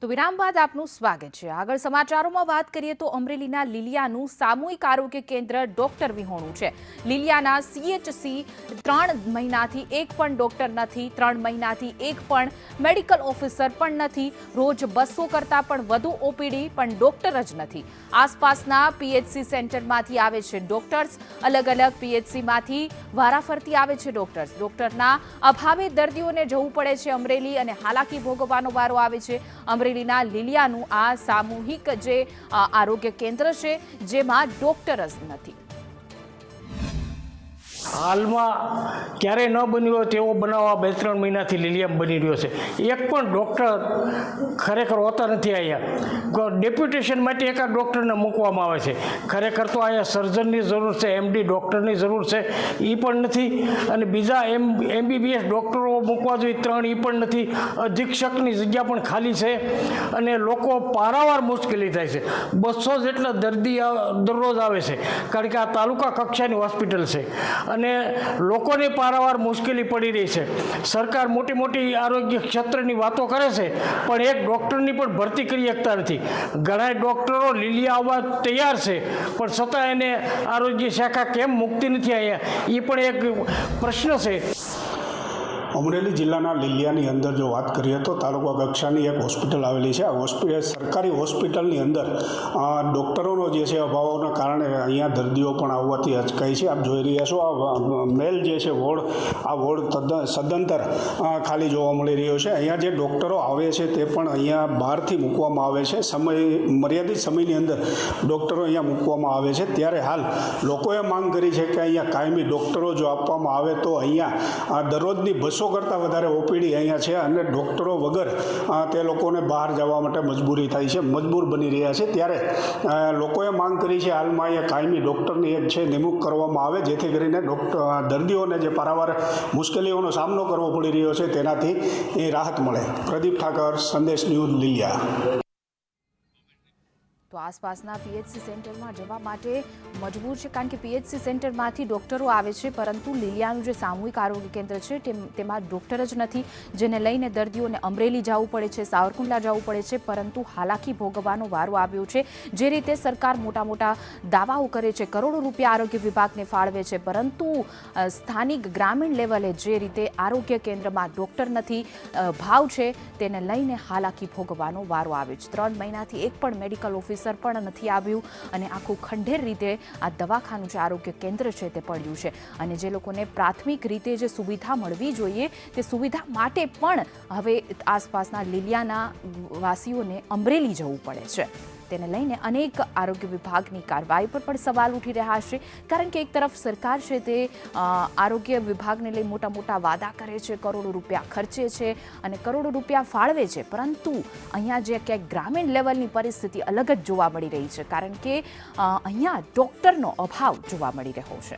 તો વિરામ બાદ આપનું સ્વાગત છે। આગળ સમાચારોમાં વાત કરીએ તો અમરેલીના લીલિયાનું સામૂહિક આરોગ્ય કેન્દ્ર ડોક્ટર વિહોણું છે। લીલિયાના CHC 3 મહિનાથી એક પણ ડોક્ટર નથી, 3 મહિનાથી એક પણ મેડિકલ ઓફિસર પણ નથી, રોજ 200 કરતાં પણ વધુ ઓપીડી પણ ડોક્ટર જ નથી। આસપાસના PHC સેન્ટરમાંથી આવે છે ડોક્ટર્સ, અલગ અલગ PHCમાંથી વારાફરતી આવે છે ડોક્ટર્સ। ડોક્ટરના અભાવે દર્દીઓને જવું પડે છે અમરેલી અને હાલાકી ભોગવવાનો વારો આવે છે। અમરેલીના લીલિયાનું આ સામૂહિક જે આરોગ્ય કેન્દ્ર છે જેમાં ડોક્ટર જ નથી। હાલમાં ક્યારેય ન બન્યો હોય તેવો બનાવ આ 2-3 મહિનાથી લીલિયામાં બની રહ્યો છે। એક પણ ડૉક્ટર ખરેખર હોતા નથી। અહીંયા ડેપ્યુટેશન માટે એકાદ ડૉક્ટરને મૂકવામાં આવે છે। ખરેખર તો અહીંયા સર્જનની જરૂર છે, MD ડૉક્ટરની જરૂર છે, એ પણ નથી। અને બીજા MBBS ડૉક્ટરો મૂકવા જોઈએ 3, એ પણ નથી। અધિક્ષકની જગ્યા પણ ખાલી છે અને લોકો પારાવાર મુશ્કેલી થાય છે। 200 જેટલા દર્દી દરરોજ આવે છે, કારણ કે આ તાલુકા કક્ષાની હોસ્પિટલ છે અને લોકોને પારાવાર મુશ્કેલી પડી રહી છે। સરકાર મોટી મોટી આરોગ્ય ક્ષેત્રની વાતો કરે છે પણ એક ડૉક્ટરની પણ ભરતી કરી શકતા નથી। ઘણા ડૉક્ટરો લીલિયા આવવા તૈયાર છે પણ છતાં એને આરોગ્ય શાખા કેમ મૂકતી નથી અહીંયા, એ પણ એક પ્રશ્ન છે। અમરેલી જિલ્લાના લીલિયાની અંદર જો વાત કરીએ તો તાલુકા કક્ષાની એક હોસ્પિટલ આવેલી છે। આ હોસ્પિટલ સરકારી હોસ્પિટલની અંદર ડૉક્ટરોનો જે છે અભાવોના કારણે અહીંયા દર્દીઓ પણ આવવાથી અચકાય છે। આપ જોઈ રહ્યા છો આ મેલ જે છે વોર્ડ, આ વોર્ડ સદંતર ખાલી જોવા મળી રહ્યો છે। અહીંયા જે ડૉક્ટરો આવે છે તે પણ અહીંયા બહારથી મૂકવામાં આવે છે। મર્યાદિત સમયની અંદર ડૉક્ટરો અહીંયા મૂકવામાં આવે છે। ત્યારે હાલ લોકોએ માંગ કરી છે કે અહીંયા કાયમી ડૉક્ટરો જો આપવામાં આવે તો અહીંયા દરરોજની 200 કરતાં વધારે ઓપીડી અહીંયા છે અને ડૉક્ટરો વગર તે લોકોને બહાર જવા માટે મજબૂરી થાય છે, મજબૂર બની રહ્યા છે। ત્યારે લોકોએ માંગ કરી છે હાલમાં અહીંયા કાયમી ડૉક્ટરની એક છે નિમણૂક કરવામાં આવે, જેથી કરીને દર્દીઓને જે પારાવાર મુશ્કેલીઓનો સામનો કરવો પડી રહ્યો છે તેનાથી એ રાહત મળે। પ્રદીપ ઠાકર, સંદેશ ન્યૂઝ, લીલિયા। તો આસપાસના PHC સેન્ટરમાં જવા માટે મજબૂર છે, કારણ કે PHC સેન્ટરમાંથી ડોક્ટરો આવે છે પરંતુ લીલિયાનું જે સામૂહિક આરોગ્ય કેન્દ્ર છે તેમાં ડોક્ટર જ નથી, જેને લઈને દર્દીઓને અમરેલી જવું પડે છે, સાવરકુંડલા જવું પડે છે, પરંતુ હાલાકી ભોગવવાનો વારો આવ્યો છે। જે રીતે સરકાર મોટા મોટા દાવાઓ કરે છે, કરોડો રૂપિયા આરોગ્ય વિભાગને ફાળવે છે, પરંતુ સ્થાનિક ગ્રામીણ લેવલે જે રીતે આરોગ્ય કેન્દ્રમાં ડોક્ટર નથી, ભાવ છે, તેને લઈને હાલાકી ભોગવવાનો વારો આવ્યો છે। 3 મહિનાથી એક પણ મેડિકલ ઓફિસર પણ નથી આવ્યું અને આખું ખંડેર રીતે આ દવાખાનું જે આરોગ્ય કેન્દ્ર છે તે પડ્યું છે અને જે લોકોને પ્રાથમિક રીતે જે સુવિધા મળવી જોઈએ તે સુવિધા માટે પણ હવે આસપાસના લીલિયાના વાસીઓને અમરેલી જવું પડે છે। તેને લઈને અનેક આરોગ્ય વિભાગની કાર્યવાહી પર પણ સવાલ ઉઠી રહ્યા છે, કારણ કે એક તરફ સરકાર છે તે આરોગ્ય વિભાગને લઈ મોટા મોટા વાદા કરે છે, કરોડો રૂપિયા ખર્ચે છે અને કરોડો રૂપિયા ફાળવે છે, પરંતુ અહીંયા જે ક્યાંક ગ્રામીણ લેવલની પરિસ્થિતિ અલગ જ જોવા મળી રહી છે, કારણ કે અહીંયા ડૉક્ટરનો અભાવ જોવા મળી રહ્યો છે।